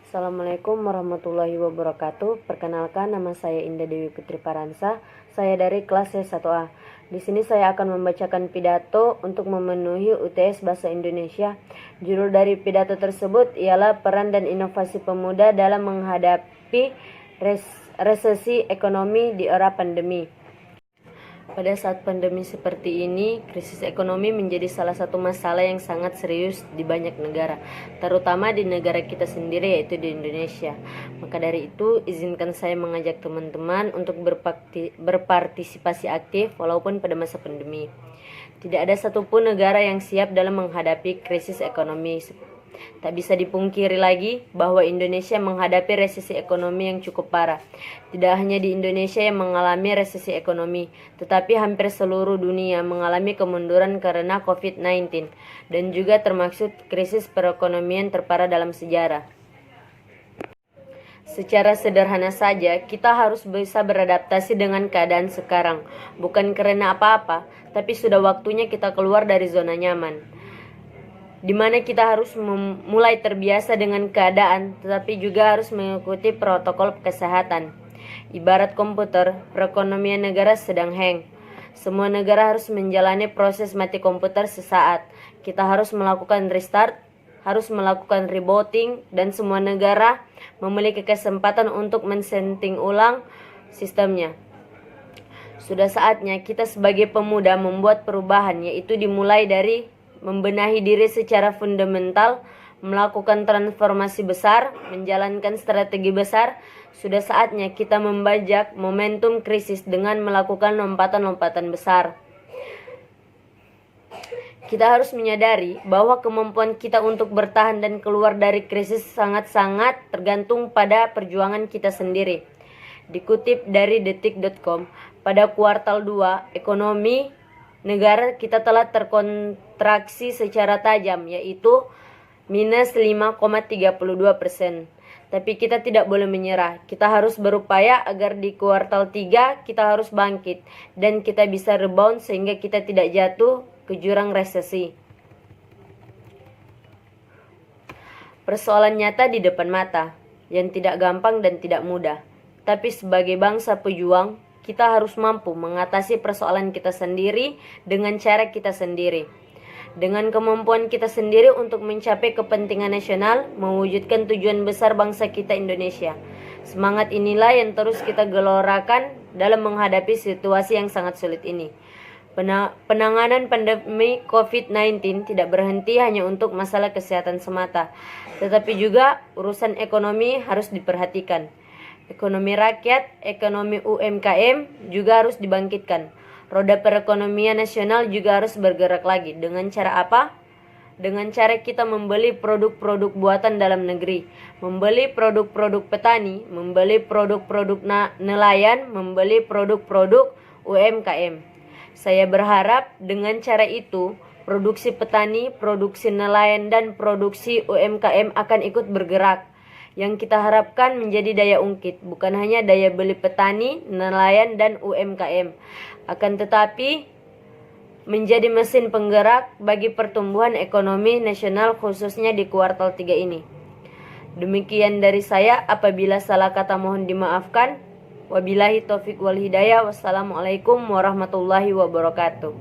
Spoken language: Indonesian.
Assalamualaikum warahmatullahi wabarakatuh. Perkenalkan, nama saya Indah Dewi Putri Paransa. Saya dari kelas C1A. Di sini saya akan membacakan pidato untuk memenuhi UTS Bahasa Indonesia. Judul dari pidato tersebut ialah peran dan inovasi pemuda dalam menghadapi resesi ekonomi di era pandemi. Pada saat pandemi seperti ini, krisis ekonomi menjadi salah satu masalah yang sangat serius di banyak negara, terutama di negara kita sendiri, yaitu di Indonesia. Maka dari itu, izinkan saya mengajak teman-teman untuk berpartisipasi aktif walaupun pada masa pandemi. Tidak ada satupun negara yang siap dalam menghadapi krisis ekonomi. Tak bisa dipungkiri lagi bahwa Indonesia menghadapi resesi ekonomi yang cukup parah. Tidak hanya di Indonesia yang mengalami resesi ekonomi, tetapi hampir seluruh dunia mengalami kemunduran karena COVID-19 dan juga termasuk krisis perekonomian terparah dalam sejarah. Secara sederhana saja, kita harus bisa beradaptasi dengan keadaan sekarang, bukan karena apa-apa, tapi sudah waktunya kita keluar dari zona nyaman, di mana kita harus mulai terbiasa dengan keadaan, tetapi juga harus mengikuti protokol kesehatan. Ibarat komputer, perekonomian negara sedang hang. Semua negara harus menjalani proses mati komputer sesaat. Kita harus melakukan restart, harus melakukan rebooting, dan semua negara memiliki kesempatan untuk men-setting ulang sistemnya. Sudah saatnya kita sebagai pemuda membuat perubahan, yaitu dimulai dari membenahi diri secara fundamental, melakukan transformasi besar, menjalankan strategi besar. Sudah saatnya kita membajak momentum krisis dengan melakukan lompatan-lompatan besar. Kita harus menyadari bahwa kemampuan kita untuk bertahan dan keluar dari krisis sangat-sangat tergantung pada perjuangan kita sendiri. Dikutip dari detik.com, pada kuartal 2, ekonomi negara kita telah terkontraksi secara tajam, yaitu minus 5,32%. Tapi kita tidak boleh menyerah. Kita harus berupaya agar di kuartal 3 kita harus bangkit dan kita bisa rebound sehingga kita tidak jatuh ke jurang resesi. Persoalan nyata di depan mata, yang tidak gampang dan tidak mudah. Tapi sebagai bangsa pejuang, kita harus mampu mengatasi persoalan kita sendiri dengan cara kita sendiri. Dengan kemampuan kita sendiri untuk mencapai kepentingan nasional, mewujudkan tujuan besar bangsa kita Indonesia. Semangat inilah yang terus kita gelorakan dalam menghadapi situasi yang sangat sulit ini. Penanganan pandemi COVID-19 tidak berhenti hanya untuk masalah kesehatan semata, tetapi juga urusan ekonomi harus diperhatikan. Ekonomi rakyat, ekonomi UMKM juga harus dibangkitkan. Roda perekonomian nasional juga harus bergerak lagi. Dengan cara apa? Dengan cara kita membeli produk-produk buatan dalam negeri, membeli produk-produk petani, membeli produk-produk nelayan, membeli produk-produk UMKM. Saya berharap dengan cara itu, produksi petani, produksi nelayan, dan produksi UMKM akan ikut bergerak. Yang kita harapkan menjadi daya ungkit, bukan hanya daya beli petani, nelayan, dan UMKM, akan tetapi menjadi mesin penggerak bagi pertumbuhan ekonomi nasional khususnya di kuartal 3 ini. Demikian dari saya, apabila salah kata mohon dimaafkan. Wabillahi taufiq wal hidayah. Wassalamualaikum warahmatullahi wabarakatuh.